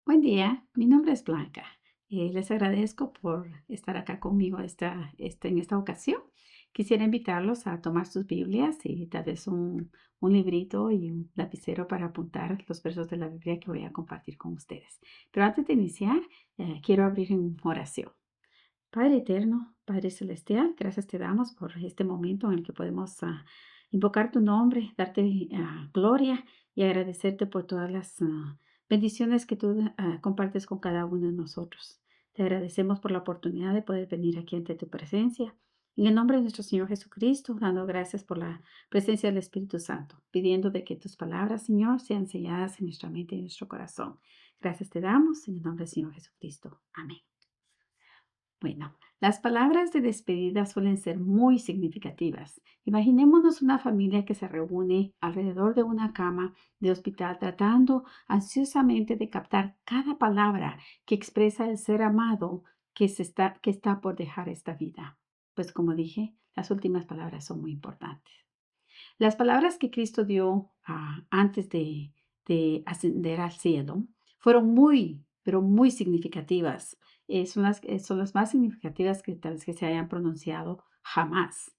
Buen día, mi nombre es Blanca. Les agradezco por estar acá conmigo en esta ocasión. Quisiera invitarlos a tomar sus Biblias y tal vez un librito y un lapicero para apuntar los versos de la Biblia que voy a compartir con ustedes. Pero antes de iniciar, quiero abrir en oración. Padre eterno, Padre celestial, gracias te damos por este momento en el que podemos invocar tu nombre, darte gloria y agradecerte por todas las bendiciones que tú compartes con cada uno de nosotros. Te agradecemos por la oportunidad de poder venir aquí ante tu presencia. En el nombre de nuestro Señor Jesucristo, dando gracias por la presencia del Espíritu Santo, pidiendo de que tus palabras, Señor, sean selladas en nuestra mente y en nuestro corazón. Gracias te damos en el nombre del Señor Jesucristo. Amén. Bueno, las palabras de despedida suelen ser muy significativas. Imaginémonos una familia que se reúne alrededor de una cama de hospital tratando ansiosamente de captar cada palabra que expresa el ser amado que está por dejar esta vida. Pues como dije, las últimas palabras son muy importantes. Las palabras que Cristo dio antes de ascender al cielo fueron muy, pero muy significativas. Son las más significativas que tal vez que se hayan pronunciado jamás.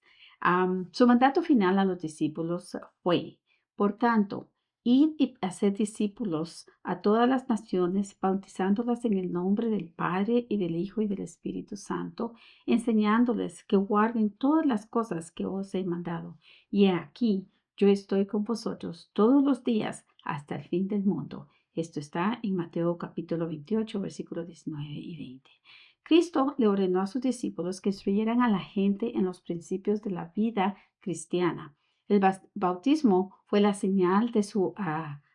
Su mandato final a los discípulos fue, por tanto, id y hacer discípulos a todas las naciones, bautizándolas en el nombre del Padre y del Hijo y del Espíritu Santo, enseñándoles que guarden todas las cosas que os he mandado. Y aquí yo estoy con vosotros todos los días hasta el fin del mundo. Esto está en Mateo capítulo 28, versículos 19 y 20. Cristo le ordenó a sus discípulos que instruyeran a la gente en los principios de la vida cristiana. El bautismo fue la señal de su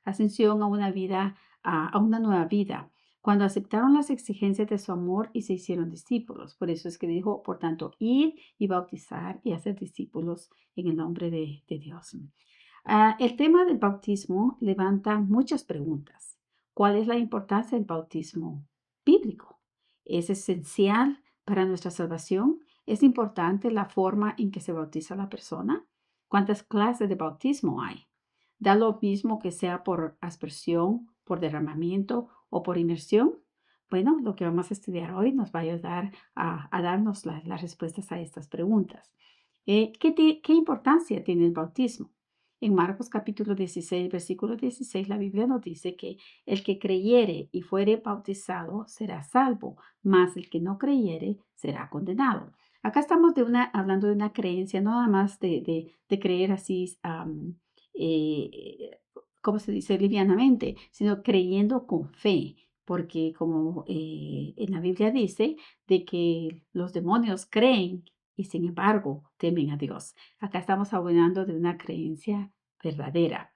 ascensión a una vida, a una nueva vida, cuando aceptaron las exigencias de su amor y se hicieron discípulos. Por eso es que dijo, por tanto, ir y bautizar y hacer discípulos en el nombre de Dios. El tema del bautismo levanta muchas preguntas. ¿Cuál es la importancia del bautismo bíblico? ¿Es esencial para nuestra salvación? ¿Es importante la forma en que se bautiza la persona? ¿Cuántas clases de bautismo hay? ¿Da lo mismo que sea por aspersión, por derramamiento o por inmersión? Bueno, lo que vamos a estudiar hoy nos va a ayudar a darnos las respuestas a estas preguntas. ¿Qué importancia tiene el bautismo? En Marcos capítulo 16, versículo 16, la Biblia nos dice que el que creyere y fuere bautizado será salvo, mas el que no creyere será condenado. Acá estamos hablando de una creencia, no nada más de creer así, eh, ¿cómo se dice? Livianamente, sino creyendo con fe, porque como en la Biblia dice, de que los demonios creen y sin embargo temen a Dios. Acá estamos hablando de una creencia verdadera.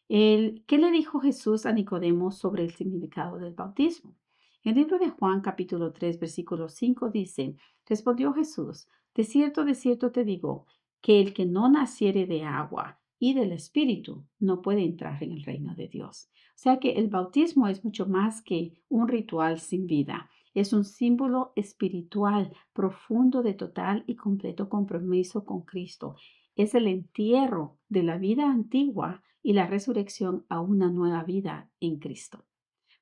¿Qué le dijo Jesús a Nicodemo sobre el significado del bautismo? En el libro de Juan capítulo 3 versículo 5 dice, respondió Jesús, de cierto te digo, que el que no naciere de agua y del Espíritu no puede entrar en el reino de Dios. O sea que el bautismo es mucho más que un ritual sin vida. Es un símbolo espiritual profundo de total y completo compromiso con Cristo. Es el entierro de la vida antigua y la resurrección a una nueva vida en Cristo.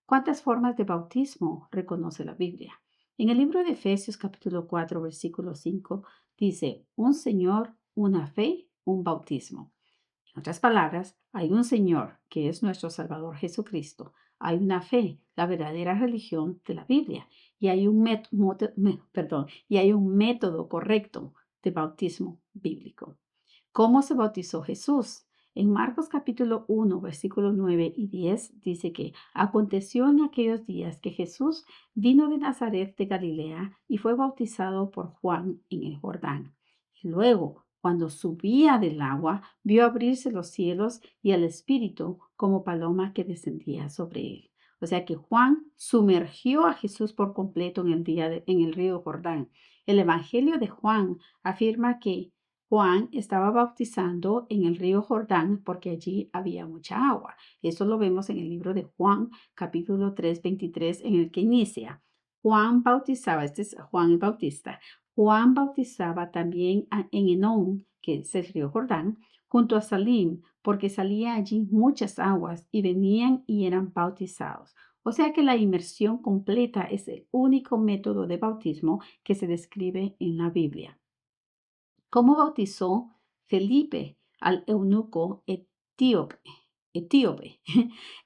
¿Cuántas formas de bautismo reconoce la Biblia? En el libro de Efesios capítulo 4 versículo 5 dice, un Señor, una fe, un bautismo. En otras palabras, hay un Señor que es nuestro Salvador Jesucristo. Hay una fe, la verdadera religión de la Biblia. Y hay y hay un método correcto de bautismo bíblico. ¿Cómo se bautizó Jesús? En Marcos capítulo 1, versículos 9 y 10 dice que aconteció en aquellos días que Jesús vino de Nazaret de Galilea y fue bautizado por Juan en el Jordán. Y luego, cuando subía del agua, vio abrirse los cielos y el Espíritu como paloma que descendía sobre él. O sea que Juan sumergió a Jesús por completo en el río Jordán. El Evangelio de Juan afirma que Juan estaba bautizando en el río Jordán porque allí había mucha agua. Eso lo vemos en el libro de Juan, capítulo 3, 23, en el que inicia. Juan bautizaba, este es Juan el Bautista. Juan bautizaba también en Enón, que es el río Jordán, junto a Salim, porque salía allí muchas aguas y venían y eran bautizados, O sea que la inmersión completa es el único método de bautismo que se describe en la Biblia. ¿Cómo bautizó Felipe al eunuco etíope? Etíope.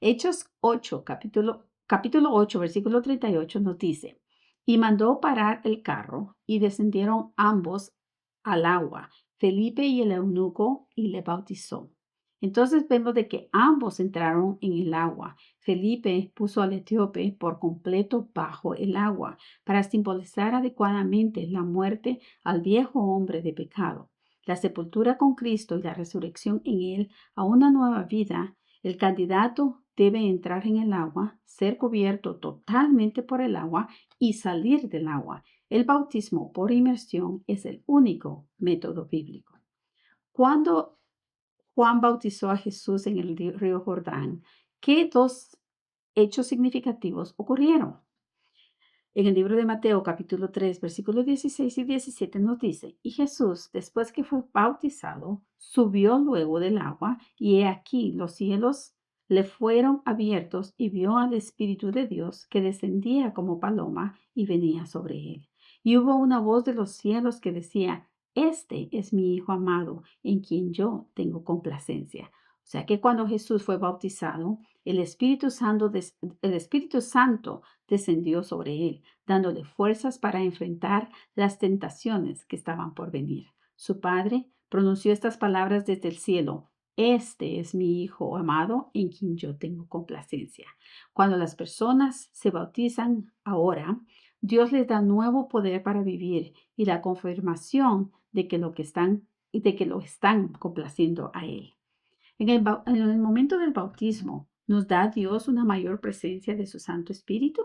Hechos 8, capítulo 8, versículo 38 nos dice, y mandó parar el carro y descendieron ambos al agua, Felipe y el eunuco, y le bautizó. Entonces vemos de que ambos entraron en el agua. Felipe puso al etíope por completo bajo el agua para simbolizar adecuadamente la muerte al viejo hombre de pecado, la sepultura con Cristo y la resurrección en él a una nueva vida. El candidato debe entrar en el agua, ser cubierto totalmente por el agua y salir del agua. El bautismo por inmersión es el único método bíblico. Cuando Juan bautizó a Jesús en el río Jordán, ¿qué dos hechos significativos ocurrieron? En el libro de Mateo capítulo 3, versículos 16 y 17 nos dice, y Jesús, después que fue bautizado, subió luego del agua, y he aquí los cielos le fueron abiertos y vio al Espíritu de Dios que descendía como paloma y venía sobre él. Y hubo una voz de los cielos que decía, este es mi Hijo amado, en quien yo tengo complacencia. O sea que cuando Jesús fue bautizado, el Espíritu Santo descendió sobre él, dándole fuerzas para enfrentar las tentaciones que estaban por venir. Su padre pronunció estas palabras desde el cielo. Este es mi Hijo amado en quien yo tengo complacencia. Cuando las personas se bautizan ahora, Dios les da nuevo poder para vivir y la confirmación de que lo están complaciendo a Él. En el momento del bautismo, ¿nos da Dios una mayor presencia de su Santo Espíritu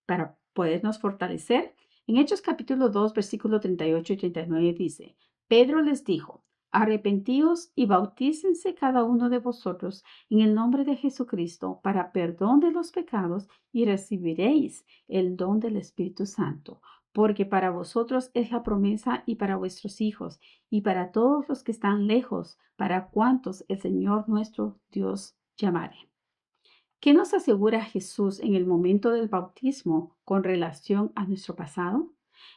para podernos fortalecer? En Hechos capítulo 2, versículo 38 y 39 dice, Pedro les dijo, arrepentíos y bautícense cada uno de vosotros en el nombre de Jesucristo para perdón de los pecados y recibiréis el don del Espíritu Santo, porque para vosotros es la promesa y para vuestros hijos y para todos los que están lejos, para cuantos el Señor nuestro Dios llamare. ¿Qué nos asegura Jesús en el momento del bautismo con relación a nuestro pasado?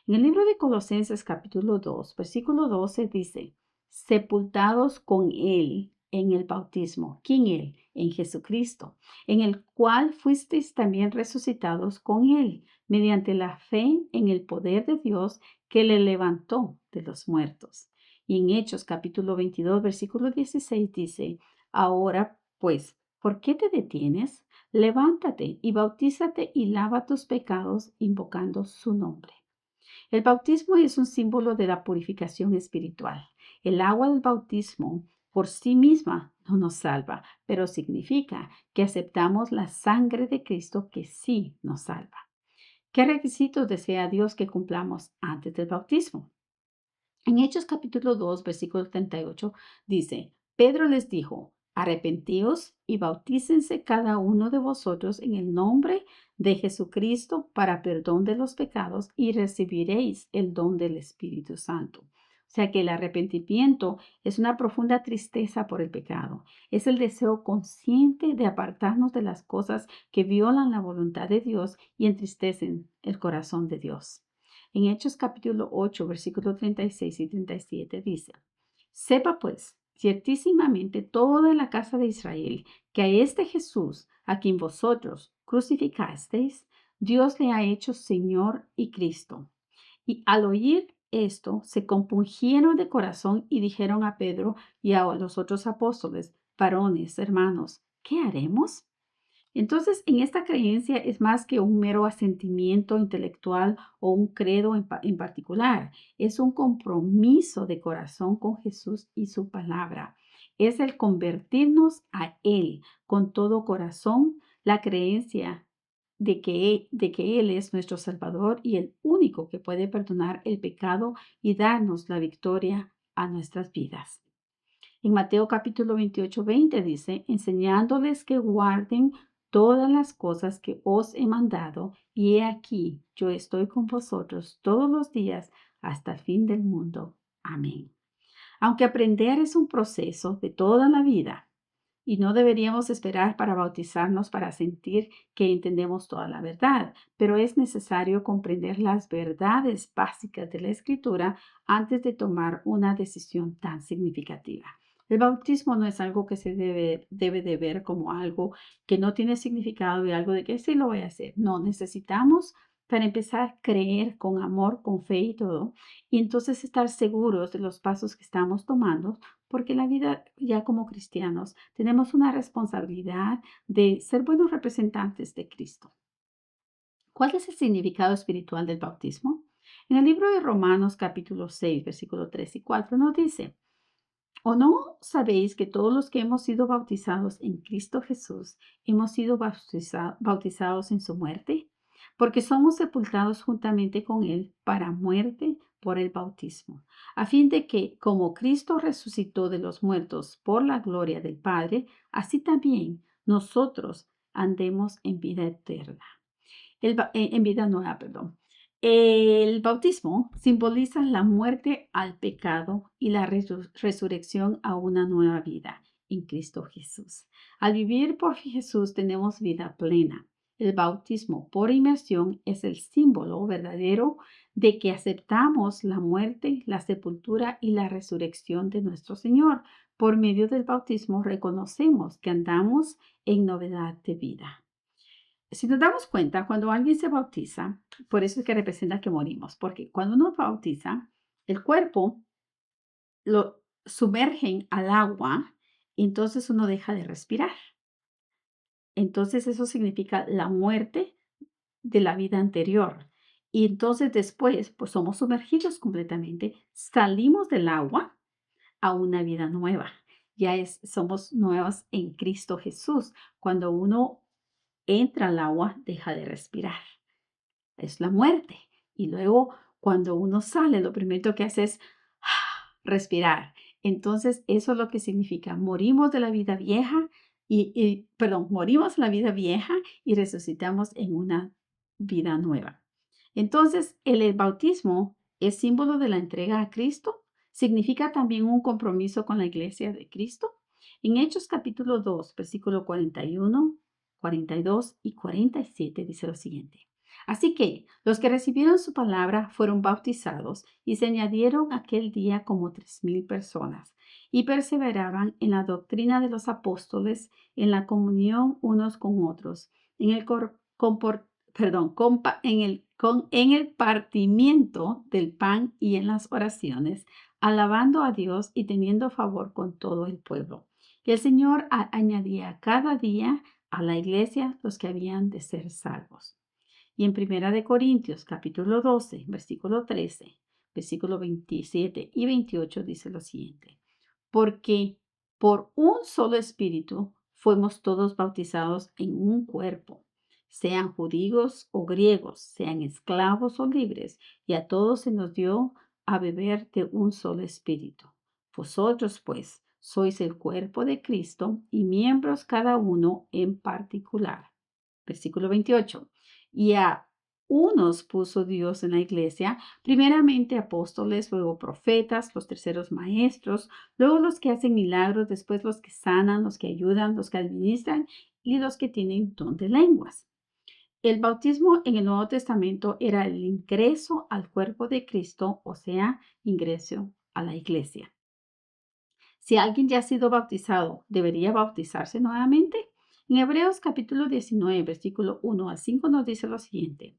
En el libro de Colosenses capítulo 2, versículo 12 dice, sepultados con Él en el bautismo. ¿Quién Él? En Jesucristo, en el cual fuisteis también resucitados con Él, mediante la fe en el poder de Dios que le levantó de los muertos. Y en Hechos capítulo 22, versículo 16 dice, ahora pues, ¿por qué te detienes? Levántate y bautízate y lava tus pecados invocando su nombre. El bautismo es un símbolo de la purificación espiritual. El agua del bautismo por sí misma no nos salva, pero significa que aceptamos la sangre de Cristo que sí nos salva. ¿Qué requisitos desea Dios que cumplamos antes del bautismo? En Hechos capítulo 2, versículo 38 dice, Pedro les dijo, arrepentíos y bautícense cada uno de vosotros en el nombre de Jesucristo para perdón de los pecados y recibiréis el don del Espíritu Santo. O sea que el arrepentimiento es una profunda tristeza por el pecado. Es el deseo consciente de apartarnos de las cosas que violan la voluntad de Dios y entristecen el corazón de Dios. En Hechos capítulo 8, versículos 36 y 37 dice, sepa pues ciertísimamente toda la casa de Israel que a este Jesús, a quien vosotros crucificasteis, Dios le ha hecho Señor y Cristo. Y al oír esto, se compungieron de corazón y dijeron a Pedro y a los otros apóstoles, varones, hermanos, ¿qué haremos? Entonces, en esta creencia es más que un mero asentimiento intelectual o un credo en particular. Es un compromiso de corazón con Jesús y su palabra. Es el convertirnos a Él con todo corazón, la creencia de que Él es nuestro Salvador y el único que puede perdonar el pecado y darnos la victoria a nuestras vidas. En Mateo capítulo 28, 20 dice, enseñándoles que guarden todas las cosas que os he mandado, y he aquí, yo estoy con vosotros todos los días hasta el fin del mundo. Amén. Aunque aprender es un proceso de toda la vida, y no deberíamos esperar para bautizarnos para sentir que entendemos toda la verdad, pero es necesario comprender las verdades básicas de la Escritura antes de tomar una decisión tan significativa. El bautismo no es algo que se debe de ver como algo que no tiene significado y algo de que sí lo voy a hacer. No, necesitamos para empezar creer con amor, con fe y todo, y entonces estar seguros de los pasos que estamos tomando, porque la vida ya como cristianos tenemos una responsabilidad de ser buenos representantes de Cristo. ¿Cuál es el significado espiritual del bautismo? En el libro de Romanos capítulo 6, versículo 3 y 4 nos dice: ¿O no sabéis que todos los que hemos sido bautizados en Cristo Jesús hemos sido bautizados en su muerte? Porque somos sepultados juntamente con Él para muerte por el bautismo, a fin de que, como Cristo resucitó de los muertos por la gloria del Padre, así también nosotros andemos en vida eterna. En vida nueva, perdón. El bautismo simboliza la muerte al pecado y la resurrección a una nueva vida en Cristo Jesús. Al vivir por Jesús tenemos vida plena. El bautismo por inmersión es el símbolo verdadero de que aceptamos la muerte, la sepultura y la resurrección de nuestro Señor. Por medio del bautismo reconocemos que andamos en novedad de vida. Si nos damos cuenta, cuando alguien se bautiza, por eso es que representa que morimos, porque cuando uno bautiza, el cuerpo lo sumergen al agua y entonces uno deja de respirar. Entonces eso significa la muerte de la vida anterior. Y entonces después, pues somos sumergidos completamente, salimos del agua a una vida nueva. Somos nuevas en Cristo Jesús. Cuando uno entra al agua, deja de respirar. Es la muerte. Y luego, cuando uno sale, lo primero que hace es respirar. Entonces, eso es lo que significa. Morimos de la vida vieja morimos la vida vieja y resucitamos en una vida nueva. Entonces, el bautismo es símbolo de la entrega a Cristo. Significa también un compromiso con la iglesia de Cristo. En Hechos capítulo 2, versículo 41, 42 y 47 dice lo siguiente: Así que los que recibieron su palabra fueron bautizados y se añadieron aquel día como 3,000 personas y perseveraban en la doctrina de los apóstoles, en la comunión unos con otros, en el, en el partimiento del pan y en las oraciones, alabando a Dios y teniendo favor con todo el pueblo. Y el Señor añadía cada día a la iglesia los que habían de ser salvos. Y en Primera de Corintios, capítulo 12, versículo 13, versículo 27 y 28 dice lo siguiente: Porque por un solo espíritu fuimos todos bautizados en un cuerpo, sean judíos o griegos, sean esclavos o libres, y a todos se nos dio a beber de un solo espíritu. Vosotros, pues, sois el cuerpo de Cristo y miembros cada uno en particular. Versículo 28. Y a unos puso Dios en la iglesia, primeramente apóstoles, luego profetas, los terceros maestros, luego los que hacen milagros, después los que sanan, los que ayudan, los que administran y los que tienen don de lenguas. El bautismo en el Nuevo Testamento era el ingreso al cuerpo de Cristo, o sea, ingreso a la iglesia. Si alguien ya ha sido bautizado, ¿debería bautizarse nuevamente? En Hebreos capítulo 19, versículo 1 a 5 nos dice lo siguiente: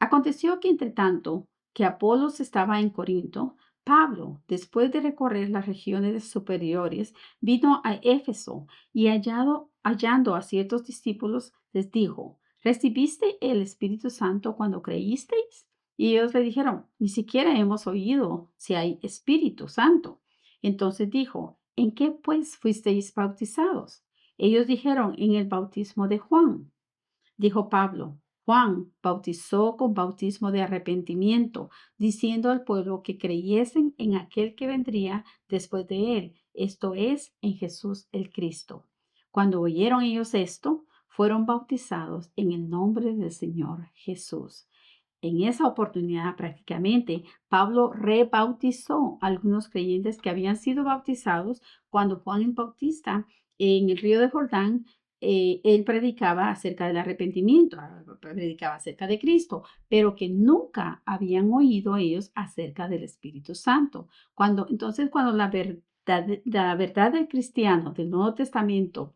Aconteció que entre tanto que Apolos estaba en Corinto, Pablo, después de recorrer las regiones superiores, vino a Éfeso y hallando a ciertos discípulos, les dijo: ¿Recibiste el Espíritu Santo cuando creísteis? Y ellos le dijeron: Ni siquiera hemos oído si hay Espíritu Santo. Entonces dijo: ¿En qué pues fuisteis bautizados? Ellos dijeron: En el bautismo de Juan. Dijo Pablo: Juan bautizó con bautismo de arrepentimiento, diciendo al pueblo que creyesen en aquel que vendría después de él, esto es, en Jesús el Cristo. Cuando oyeron ellos esto, fueron bautizados en el nombre del Señor Jesús. En esa oportunidad, prácticamente, Pablo rebautizó a algunos creyentes que habían sido bautizados cuando Juan el Bautista en el río de Jordán, él predicaba acerca del arrepentimiento, predicaba acerca de Cristo, pero que nunca habían oído ellos acerca del Espíritu Santo. Cuando la verdad del cristiano del Nuevo Testamento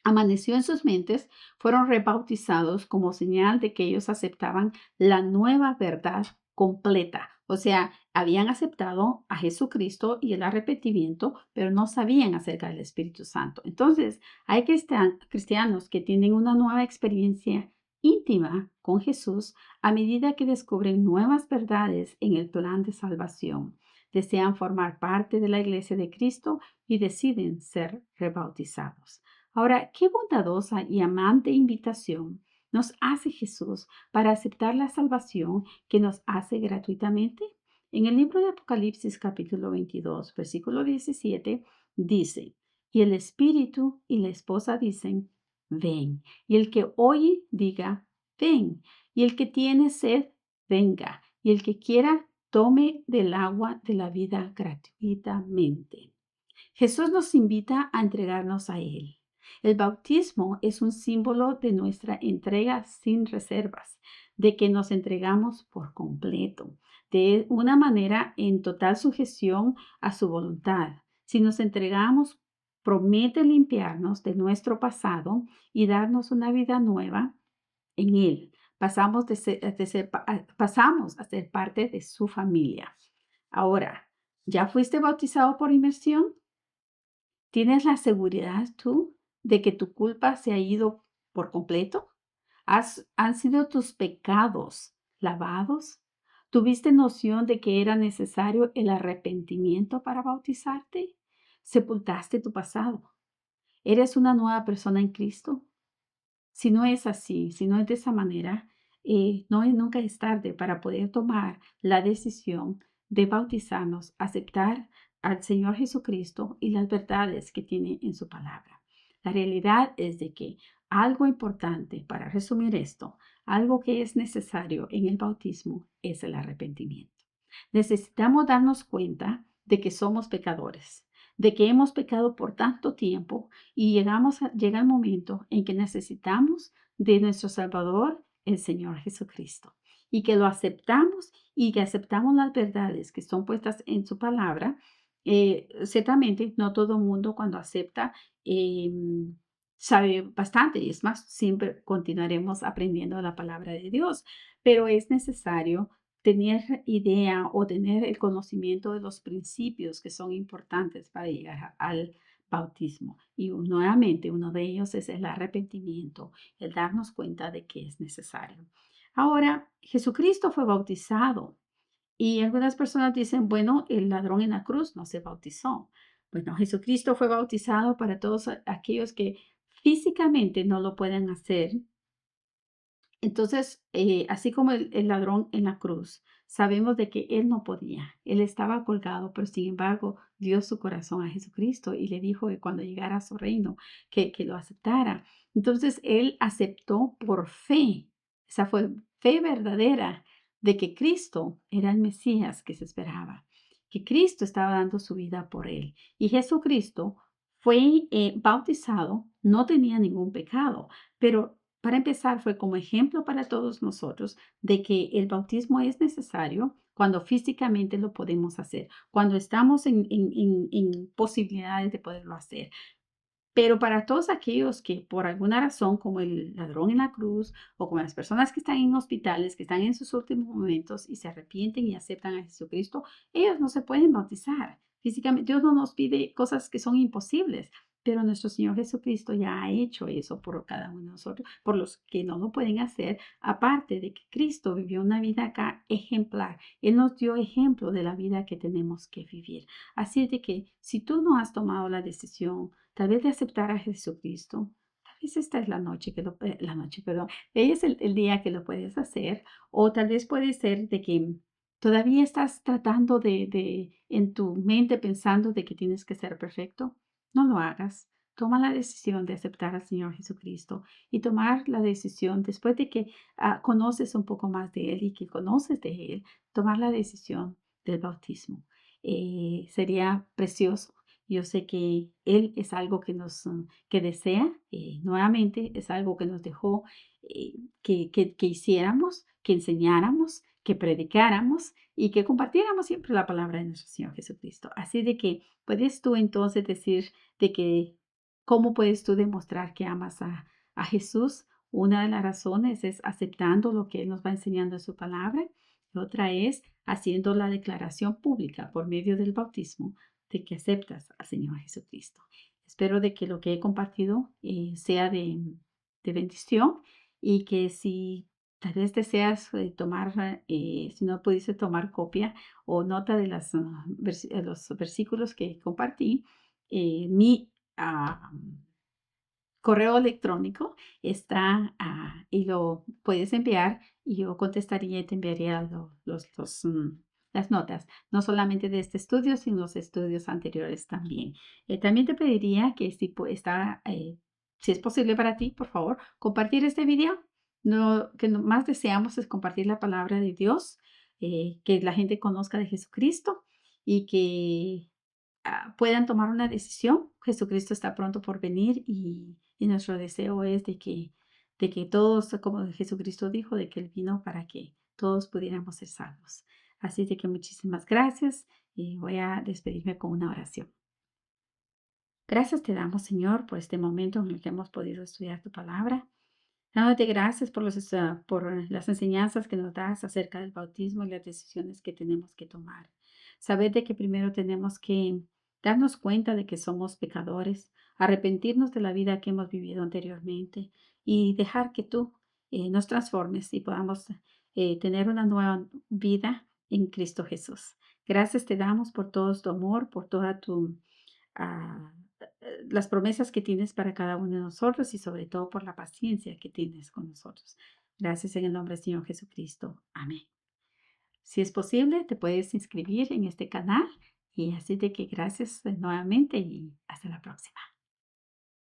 amaneció en sus mentes, fueron rebautizados como señal de que ellos aceptaban la nueva verdad completa. O sea, habían aceptado a Jesucristo y el arrepentimiento, pero no sabían acerca del Espíritu Santo. Entonces, hay cristianos que tienen una nueva experiencia íntima con Jesús a medida que descubren nuevas verdades en el plan de salvación. Desean formar parte de la iglesia de Cristo y deciden ser rebautizados. Ahora, qué bondadosa y amante invitación nos hace Jesús para aceptar la salvación que nos hace gratuitamente. En el libro de Apocalipsis capítulo 22, versículo 17, dice, y el Espíritu y la esposa dicen, ven. Y el que oye, diga, ven. Y el que tiene sed, venga. Y el que quiera, tome del agua de la vida gratuitamente. Jesús nos invita a entregarnos a Él. El bautismo es un símbolo de nuestra entrega sin reservas, de que nos entregamos por completo, de una manera en total sujeción a su voluntad. Si nos entregamos, promete limpiarnos de nuestro pasado y darnos una vida nueva en Él. Pasamos a ser parte de su familia. Ahora, ¿ya fuiste bautizado por inmersión? ¿Tienes la seguridad tú de que tu culpa se ha ido por completo? ¿Han sido tus pecados lavados? ¿Tuviste noción de que era necesario el arrepentimiento para bautizarte? ¿Sepultaste tu pasado? ¿Eres una nueva persona en Cristo? Si no es así, si no es de esa manera, nunca es tarde para poder tomar la decisión de bautizarnos, aceptar al Señor Jesucristo y las verdades que tiene en su palabra. La realidad es de que algo importante, para resumir esto, algo que es necesario en el bautismo es el arrepentimiento. Necesitamos darnos cuenta de que somos pecadores, de que hemos pecado por tanto tiempo y llega el momento en que necesitamos de nuestro Salvador, el Señor Jesucristo, y que lo aceptamos y que aceptamos las verdades que son puestas en su palabra. Ciertamente, no todo el mundo cuando acepta sabe bastante, y es más, siempre continuaremos aprendiendo la palabra de Dios, pero es necesario tener idea o tener el conocimiento de los principios que son importantes para llegar al bautismo. Y nuevamente uno de ellos es el arrepentimiento, el darnos cuenta de que es necesario. Ahora, Jesucristo fue bautizado y algunas personas dicen, bueno, el ladrón en la cruz no se bautizó. Bueno, Jesucristo fue bautizado para todos aquellos que físicamente no lo pueden hacer. Entonces, así como el ladrón en la cruz, sabemos de que él no podía, él estaba colgado, pero sin embargo dio su corazón a Jesucristo y le dijo que cuando llegara a su reino, que lo aceptara. Entonces, él aceptó por fe, esa fue fe verdadera de que Cristo era el Mesías que se esperaba, que Cristo estaba dando su vida por él. Y Jesucristo fue bautizado, no tenía ningún pecado, pero para empezar, fue como ejemplo para todos nosotros de que el bautismo es necesario cuando físicamente lo podemos hacer, cuando estamos en posibilidades de poderlo hacer. Pero para todos aquellos que por alguna razón, como el ladrón en la cruz o como las personas que están en hospitales, que están en sus últimos momentos y se arrepienten y aceptan a Jesucristo, ellos no se pueden bautizar. Físicamente, Dios no nos pide cosas que son imposibles, pero nuestro Señor Jesucristo ya ha hecho eso por cada uno de nosotros, por los que no lo pueden hacer, aparte de que Cristo vivió una vida acá ejemplar. Él nos dio ejemplo de la vida que tenemos que vivir. Así de que si tú no has tomado la decisión, tal vez de aceptar a Jesucristo, tal vez esta es la noche perdón, es el día que lo puedes hacer, o tal vez puede ser de que todavía estás tratando en tu mente pensando de que tienes que ser perfecto. No lo hagas. Toma la decisión de aceptar al Señor Jesucristo y tomar la decisión después de que conoces un poco más de Él y que conoces de Él, tomar la decisión del bautismo. Sería precioso Yo sé que Él es algo que que desea, nuevamente, es algo que nos dejó que hiciéramos, que enseñáramos, que predicáramos y que compartiéramos siempre la palabra de nuestro Señor Jesucristo. Así de que puedes tú entonces decir de que, ¿cómo puedes tú demostrar que amas a Jesús? Una de las razones es aceptando lo que Él nos va enseñando en su palabra. Otra es haciendo la declaración pública por medio del bautismo de que aceptas al Señor Jesucristo. Espero de que lo que he compartido sea de bendición y que si tal vez deseas tomar, si no pudiste tomar copia o nota de los versículos que compartí, mi correo electrónico está y lo puedes enviar y yo contestaría y te enviaría las notas, no solamente de este estudio, sino los estudios anteriores también. También te pediría que si es posible para ti, por favor, compartir este video. Más deseamos es compartir la palabra de Dios, que la gente conozca de Jesucristo y que puedan tomar una decisión. Jesucristo está pronto por venir y nuestro deseo es de que todos, como Jesucristo dijo, de que Él vino para que todos pudiéramos ser salvos. Así de que muchísimas gracias y voy a despedirme con una oración. Gracias te damos, Señor, por este momento en el que hemos podido estudiar tu palabra. Dándote gracias por las enseñanzas que nos das acerca del bautismo y las decisiones que tenemos que tomar. Saber de que primero tenemos que darnos cuenta de que somos pecadores, arrepentirnos de la vida que hemos vivido anteriormente y dejar que tú nos transformes y podamos tener una nueva vida en Cristo Jesús. Gracias te damos por todo tu amor, por toda ah, las promesas que tienes para cada uno de nosotros y sobre todo por la paciencia que tienes con nosotros. Gracias en el nombre del Señor Jesucristo. Amén. Si es posible, te puedes inscribir en este canal y así de que gracias nuevamente y hasta la próxima.